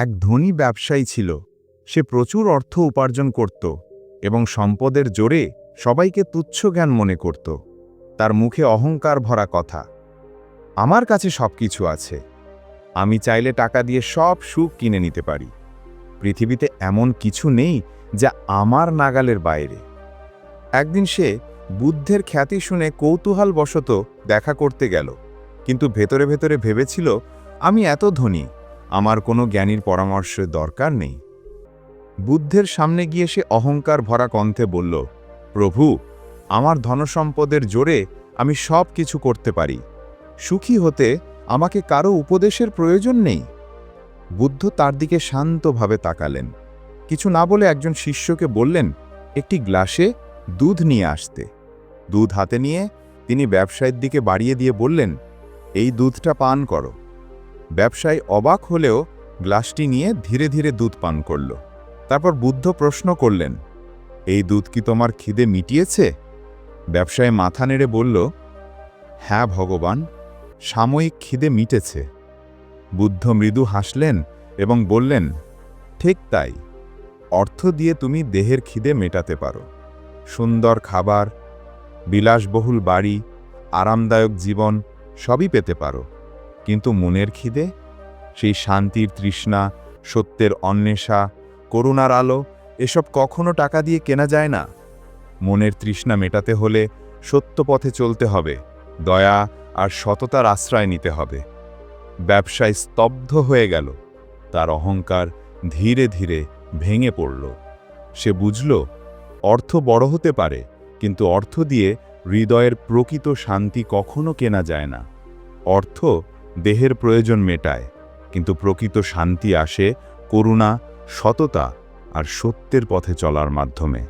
এক ধনী ব্যবসায়ী ছিল। সে প্রচুর অর্থ উপার্জন করত এবং সম্পদের জোরে সবাইকে তুচ্ছ জ্ঞান মনে করত। তার মুখে অহংকার ভরা কথা, আমার কাছে সবকিছু আছে, আমি চাইলে টাকা দিয়ে সব সুখ কিনে নিতে পারি, পৃথিবীতে এমন কিছু নেই যা আমার নাগালের বাইরে। একদিন সে বুদ্ধের খ্যাতি শুনে কৌতূহলবশত দেখা করতে গেল, কিন্তু ভেতরে ভেতরে ভেবেছিল, আমি এত ধনী, আমার কোনো জ্ঞানীর পরামর্শের দরকার নেই। বুদ্ধের সামনে গিয়ে সে অহংকার ভরা কণ্ঠে বলল, প্রভু, আমার ধনসম্পদের জোরে আমি সব কিছু করতে পারি, সুখী হতে আমাকে কারো উপদেশের প্রয়োজন নেই। বুদ্ধ তার দিকে শান্তভাবে তাকালেন, কিছু না বলে একজন শিষ্যকে বললেন একটি গ্লাসে দুধ নিয়ে আসতে। দুধ হাতে নিয়ে তিনি ব্যবসায়ীর দিকে বাড়িয়ে দিয়ে বললেন, এই দুধটা পান করো। ব্যবসায়ী অবাক হলেও গ্লাসটি নিয়ে ধীরে ধীরে দুধ পান করল। তারপর বুদ্ধ প্রশ্ন করলেন, এই দুধ কি তোমার খিদে মিটিয়েছে? ব্যবসায়ী মাথা নেড়ে বলল, হ্যাঁ ভগবান, সাময়িক খিদে মিটেছে। বুদ্ধ মৃদু হাসলেন এবং বললেন, ঠিক তাই, অর্থ দিয়ে তুমি দেহের খিদে মেটাতে পারো, সুন্দর খাবার, বিলাসবহুল বাড়ি, আরামদায়ক জীবন সবই পেতে পারো, কিন্তু মনের খিদে, সেই শান্তির তৃষ্ণা, সত্যের অন্বেষা, করুণার আলো, এসব কখনো টাকা দিয়ে কেনা যায় না। মনের তৃষ্ণা মেটাতে হলে সত্য পথে চলতে হবে, দয়া আর সততার আশ্রয় নিতে হবে। ব্যবসায় স্তব্ধ হয়ে গেল, তার অহংকার ধীরে ধীরে ভেঙে পড়ল। সে বুঝল, অর্থ বড় হতে পারে, কিন্তু অর্থ দিয়ে হৃদয়ের প্রকৃত শান্তি কখনো কেনা যায় না। অর্থ দেহের প্রয়োজন মেটায়, কিন্তু প্রকৃত শান্তি আসে করুণা, সততা আর সত্যের পথে চলার মাধ্যমে।